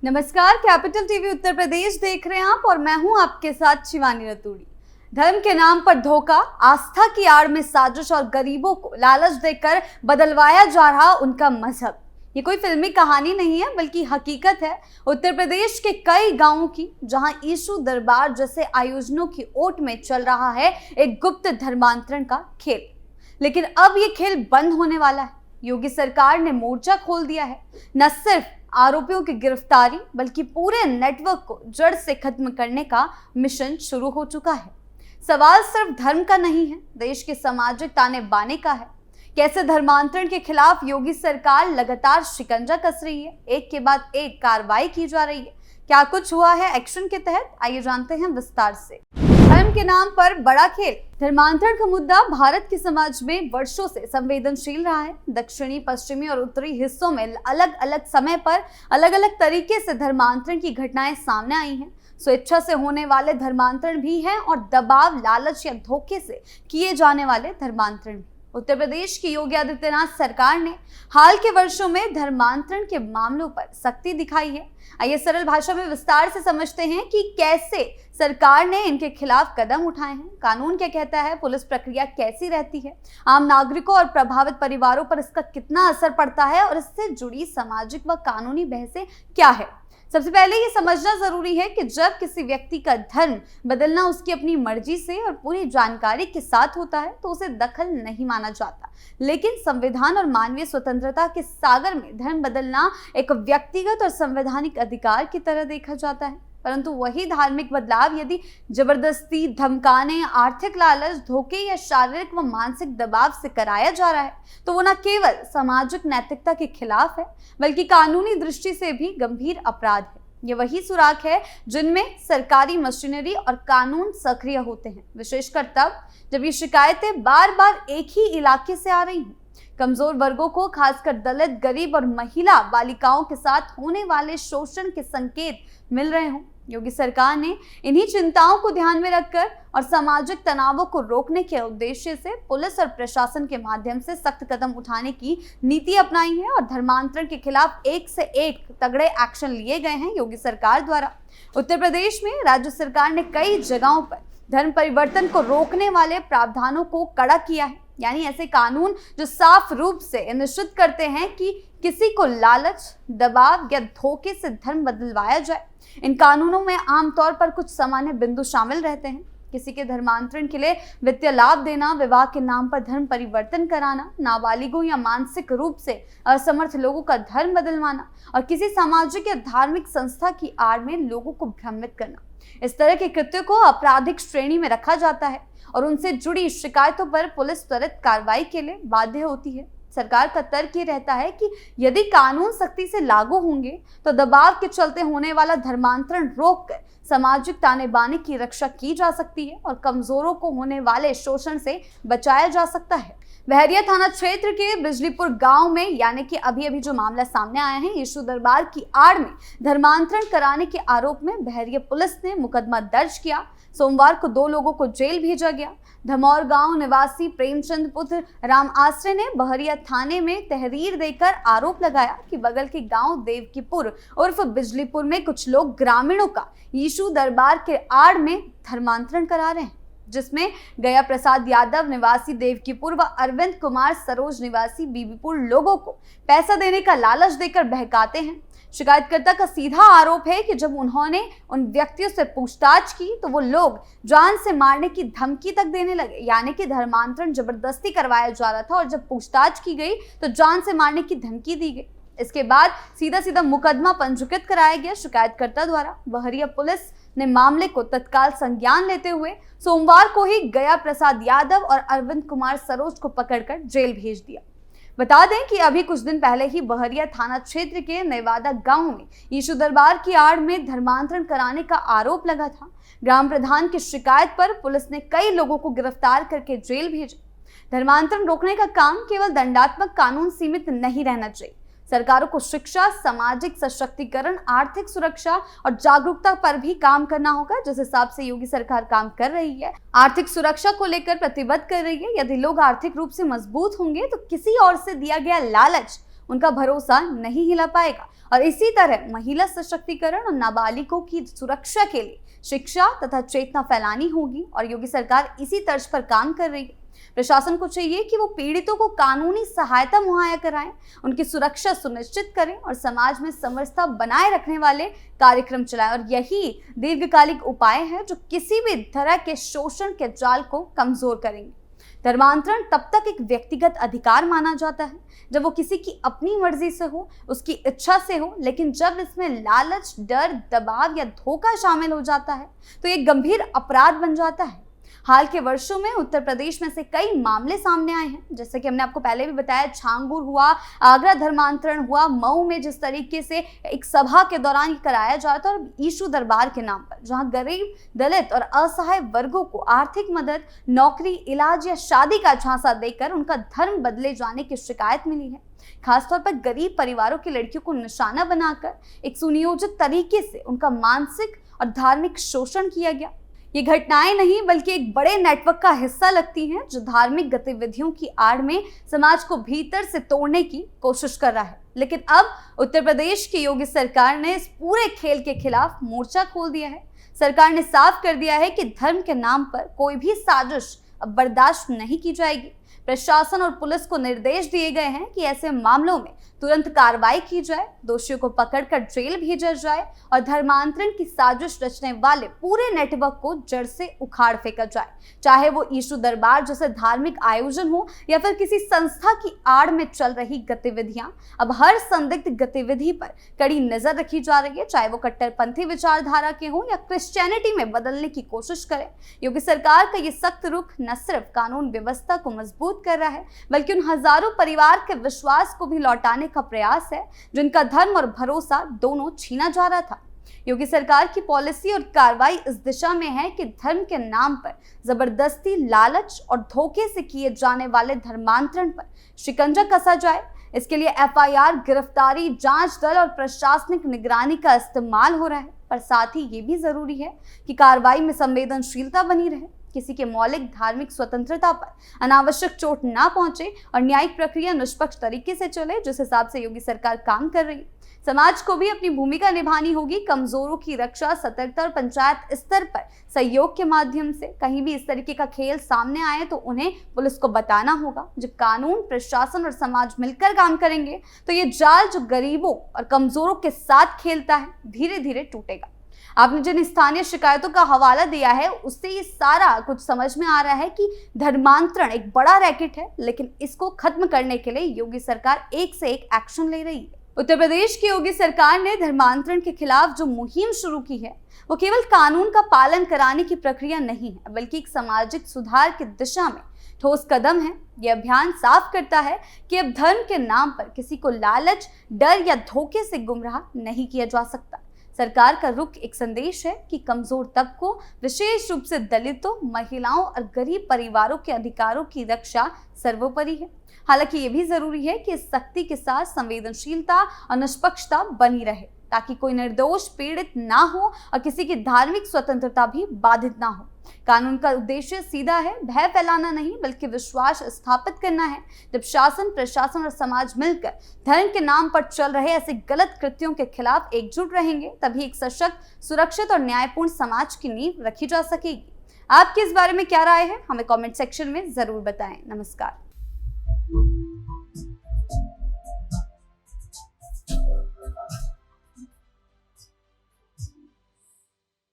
नमस्कार, capital TV Uttar Pradesh देख रहे हैं आप और मैं हूं आपके साथ शिवानी रतूड़ी। धर्म के नाम पर धोखा, आस्था की आड़ में साजिश और गरीबों को लालच देकर बदलवाया जा रहा उनका मजहब। ये कोई फिल्मी कहानी नहीं है बल्कि हकीकत है उत्तर प्रदेश के कई गांवों की, जहां यीशु दरबार जैसे आयोजनों की ओट में चल रहा है एक गुप्त धर्मांतरण का खेल। लेकिन अब ये खेल बंद होने वाला है। योगी सरकार ने मोर्चा खोल दिया है। न सिर्फ आरोपियों की गिरफ्तारी बल्कि पूरे नेटवर्क को जड़ से खत्म करने का मिशन शुरू हो चुका है। सवाल सिर्फ धर्म का नहीं है, देश के सामाजिक ताने बाने का है। कैसे धर्मांतरण के खिलाफ योगी सरकार लगातार शिकंजा कस रही है, एक के बाद एक कार्रवाई की जा रही है। क्या कुछ हुआ है एक्शन के तहत, आइए जानते हैं विस्तार से। धर्म के नाम पर बड़ा खेल। धर्मांतरण का मुद्दा भारत के समाज में वर्षों से संवेदनशील रहा है। दक्षिणी, पश्चिमी और उत्तरी हिस्सों में अलग अलग समय पर अलग अलग तरीके से धर्मांतरण की घटनाएं सामने आई हैं। स्वेच्छा से होने वाले धर्मांतरण भी हैं और दबाव, लालच या धोखे से किए जाने वाले धर्मांतरण भी। उत्तर प्रदेश की योगी आदित्यनाथ सरकार ने हाल के वर्षों में धर्मांतरण के मामलों पर सख्ती दिखाई है। आइए सरल भाषा में विस्तार से समझते हैं कि कैसे सरकार ने इनके खिलाफ कदम उठाए हैं, कानून क्या कहता है, पुलिस प्रक्रिया कैसी रहती है, आम नागरिकों और प्रभावित परिवारों पर इसका कितना असर पड़ता है और इससे जुड़ी सामाजिक व कानूनी बहसें क्या है। सबसे पहले ये समझना जरूरी है कि जब किसी व्यक्ति का धर्म बदलना उसकी अपनी मर्जी से और पूरी जानकारी के साथ होता है तो उसे दखल नहीं माना जाता। लेकिन संविधान और मानवीय स्वतंत्रता के सागर में धर्म बदलना एक व्यक्तिगत और संवैधानिक अधिकार की तरह देखा जाता है। परंतु वही धार्मिक बदलाव यदि जबरदस्ती, धमकाने, आर्थिक लालच, धोखे या शारीरिक व मानसिक दबाव से कराया जा रहा है तो वो न केवल सामाजिक नैतिकता के खिलाफ है बल्कि कानूनी दृष्टि से भी गंभीर अपराध है। ये वही सुराख है जिनमें सरकारी मशीनरी और कानून सक्रिय होते हैं, विशेषकर तब जब ये शिकायतें बार बार एक ही इलाके से आ रही हैं। कमजोर वर्गों को, खासकर दलित, गरीब और महिला बालिकाओं के साथ होने वाले शोषण के संकेत मिल रहे हों। योगी सरकार ने इन्हीं चिंताओं को ध्यान में रखकर और सामाजिक तनावों को रोकने के उद्देश्य से पुलिस और प्रशासन के माध्यम से सख्त कदम उठाने की नीति अपनाई है और धर्मांतरण के खिलाफ एक से एक तगड़े एक्शन लिए गए हैं योगी सरकार द्वारा। उत्तर प्रदेश में राज्य सरकार ने कई जगहों पर धर्म परिवर्तन को रोकने वाले प्रावधानों को कड़ा किया है, यानी ऐसे कानून जो साफ रूप से निश्चित करते हैं कि किसी को लालच, दबाव या धोखे से धर्म बदलवाया जाए। इन कानूनों में आमतौर पर कुछ सामान्य बिंदु शामिल रहते हैं। किसी के धर्मांतरण के लिए वित्तीय लाभ देना, विवाह के नाम पर धर्म परिवर्तन कराना, नाबालिगों या मानसिक रूप से असमर्थ लोगों का धर्म बदलवाना और किसी सामाजिक या धार्मिक संस्था की आड़ में लोगों को भ्रमित करना। इस तरह के कृत्य को आपराधिक श्रेणी में रखा जाता है और उनसे जुड़ी शिकायतों पर पुलिस त्वरित कार्रवाई के लिए बाध्य होती है। सरकार का तर्क ये रहता है कि यदि कानून सख्ती से लागू होंगे तो दबाव के चलते होने वाला धर्मांतरण रोककर सामाजिक ताने बाने की रक्षा की जा सकती है और कमजोरों को होने वाले शोषण से बचाया जा सकता है। बहरिया थाना क्षेत्र के बिजलीपुर गांव में, यानी कि अभी जो मामला सामने आया है, यीशु दरबार की आड़ में धर्मांतरण कराने के आरोप में बहरिया पुलिस ने मुकदमा दर्ज किया। सोमवार को 2 लोगों को जेल भेजा गया। धमौर गांव निवासी प्रेमचंद पुत्र राम आश्रय ने बहरिया थाने में तहरीर देकर आरोप लगाया कि बगल के गांव देवकीपुर उर्फ बिजलीपुर में कुछ लोग ग्रामीणों का यीशु दरबार के आड़ में धर्मांतरण करा रहे हैं, जिसमें गया प्रसाद यादव निवासी देवकीपुर व अरविंद कुमार सरोज निवासी बीबीपुर लोगों को पैसा देने का लालच देकर बहकाते हैं। शिकायतकर्ता का सीधा आरोप है कि जब उन्होंने उन व्यक्तियों से पूछताछ की तो वो लोग जान से मारने की धमकी तक देने लगे, यानी कि धर्मांतरण जबरदस्ती करवाया जा रहा था और जब पूछताछ की गई तो जान से मारने की धमकी दी गई। इसके बाद सीधा मुकदमा पंजीकृत कराया गया शिकायतकर्ता द्वारा। बहरिया पुलिस ने मामले को तत्काल संज्ञान लेते हुए सोमवार को ही गया प्रसाद यादव और अरविंद कुमार सरोज को पकड़कर जेल भेज दिया। बता दें कि अभी कुछ दिन पहले ही बहरिया थाना क्षेत्र के नेवादा गांव में यीशु दरबार की आड़ में धर्मांतरण कराने का आरोप लगा था। ग्राम प्रधान की शिकायत पर पुलिस ने कई लोगों को गिरफ्तार करके जेल भेजा। धर्मांतरण रोकने का काम केवल दंडात्मक कानून सीमित नहीं रहना चाहिए। सरकारों को शिक्षा, सामाजिक सशक्तिकरण, आर्थिक सुरक्षा और जागरूकता पर भी काम करना होगा। जिस हिसाब से योगी सरकार काम कर रही है, आर्थिक सुरक्षा को लेकर प्रतिबद्ध कर रही है। यदि लोग आर्थिक रूप से मजबूत होंगे तो किसी और से दिया गया लालच उनका भरोसा नहीं हिला पाएगा। और इसी तरह महिला सशक्तिकरण और नाबालिगों की सुरक्षा के लिए शिक्षा तथा चेतना फैलानी होगी और योगी सरकार इसी तर्ज पर काम कर रही है। प्रशासन को चाहिए कि वो पीड़ितों को कानूनी सहायता मुहैया कराएं, उनकी सुरक्षा सुनिश्चित करें और समाज में समरसता बनाए रखने वाले कार्यक्रम चलाएं। और यही दीर्घकालिक उपाय है जो किसी भी तरह के शोषण के जाल को कमजोर करेंगे। धर्मांतरण तब तक एक व्यक्तिगत अधिकार माना जाता है जब वो किसी की अपनी मर्जी से हो, उसकी इच्छा से हो, लेकिन जब इसमें लालच, डर, दबाव या धोखा शामिल हो जाता है तो ये गंभीर अपराध बन जाता है। हाल के वर्षों में उत्तर प्रदेश में से कई मामले सामने आए हैं, जैसे कि हमने आपको पहले भी बताया, छांगुर हुआ, आगरा धर्मांतरण हुआ, मऊ में जिस तरीके से एक सभा के दौरान ये कराया जा रहा था, और ईशू दरबार के नाम पर जहां गरीब, दलित और असहाय वर्गों को आर्थिक मदद, नौकरी, इलाज या शादी का झांसा देकर उनका धर्म बदले जाने की शिकायत मिली है। खासतौर पर गरीब परिवारों की लड़कियों को निशाना बनाकर एक सुनियोजित तरीके से उनका मानसिक और धार्मिक शोषण किया गया। ये घटनाएं नहीं बल्कि एक बड़े नेटवर्क का हिस्सा लगती हैं जो धार्मिक गतिविधियों की आड़ में समाज को भीतर से तोड़ने की कोशिश कर रहा है। लेकिन अब उत्तर प्रदेश की योगी सरकार ने इस पूरे खेल के खिलाफ मोर्चा खोल दिया है। सरकार ने साफ कर दिया है कि धर्म के नाम पर कोई भी साजिश अब बर्दाश्त नहीं की जाएगी। प्रशासन और पुलिस को निर्देश दिए गए हैं कि ऐसे मामलों में तुरंत कार्रवाई की जाए, दोषियों को पकड़कर जेल भेजा जाए और धर्मांतरण की साजिश रचने वाले पूरे नेटवर्क को जड़ से उखाड़ फेंका जाए। चाहे वो ईशू दरबार जैसे धार्मिक आयोजन हो या फिर किसी संस्था की आड़ में चल रही गतिविधियां, अब हर संदिग्ध गतिविधि पर कड़ी नजर रखी जा रही है, चाहे वो कट्टरपंथी विचारधारा के हो या क्रिश्चियनिटी में बदलने की कोशिश करे। योगी सरकार का ये सख्त रुख न सिर्फ कानून व्यवस्था को मजबूत कर रहा है बल्कि उन हजारों परिवार के विश्वास को भी लौटाने का प्रयास है जिनका धर्म और भरोसा दोनों छीना जा रहा था। योगी सरकार की पॉलिसी और कार्रवाई इस दिशा में है कि धर्म के नाम पर जबरदस्ती, लालच और धोखे से किए जाने वाले धर्मांतरण पर शिकंजा कसा जाए। इसके लिए एफआईआर, गिरफ्तारी, जांच दल और प्रशासनिक निगरानी का इस्तेमाल हो रहा है, पर साथ ही ये भी जरूरी है कि कार्रवाई में संवेदनशीलता बनी रहे, किसी के मौलिक धार्मिक स्वतंत्रता पर अनावश्यक चोट ना पहुंचे और न्यायिक प्रक्रिया निष्पक्ष तरीके से चले, जिस हिसाब से योगी सरकार काम कर रही है। समाज को भी अपनी भूमिका निभानी होगी, कमजोरों की रक्षा, सतर्कता और पंचायत स्तर पर सहयोग के माध्यम से। कहीं भी इस तरीके का खेल सामने आए तो उन्हें पुलिस को बताना होगा। जब कानून, प्रशासन और समाज मिलकर काम करेंगे तो ये जाल जो गरीबों और कमजोरों के साथ खेलता है धीरे धीरे टूटेगा। आपने जिन स्थानीय शिकायतों का हवाला दिया है उससे ये सारा कुछ समझ में आ रहा है कि धर्मांतरण एक बड़ा रैकेट है, लेकिन इसको खत्म करने के लिए योगी सरकार एक से एक एक्शन ले रही है। उत्तर प्रदेश की योगी सरकार ने धर्मांतरण के खिलाफ जो मुहिम शुरू की है वो केवल कानून का पालन कराने की प्रक्रिया नहीं है बल्कि एक सामाजिक सुधार की दिशा में ठोस कदम है। यह अभियान साफ करता है कि अब धर्म के नाम पर किसी को लालच, डर या धोखे से गुमराह नहीं किया जा सकता। सरकार का रुख एक संदेश है कि कमजोर तबकों, विशेष रूप से दलितों, महिलाओं और गरीब परिवारों के अधिकारों की रक्षा सर्वोपरि है। हालांकि ये भी जरूरी है कि इस सख्ती के साथ संवेदनशीलता और निष्पक्षता बनी रहे ताकि कोई निर्दोष पीड़ित ना हो और किसी की धार्मिक स्वतंत्रता भी बाधित ना हो। कानून का उद्देश्य सीधा है, भय फैलाना नहीं बल्कि विश्वास स्थापित करना है। जब शासन, प्रशासन और समाज मिलकर धर्म के नाम पर चल रहे ऐसे गलत कृत्यों के खिलाफ एकजुट रहेंगे तभी एक सशक्त, सुरक्षित और न्यायपूर्ण समाज की नींव रखी जा सकेगी। आपकी इस बारे में क्या राय है, हमें कमेंट सेक्शन में जरूर बताएं। नमस्कार।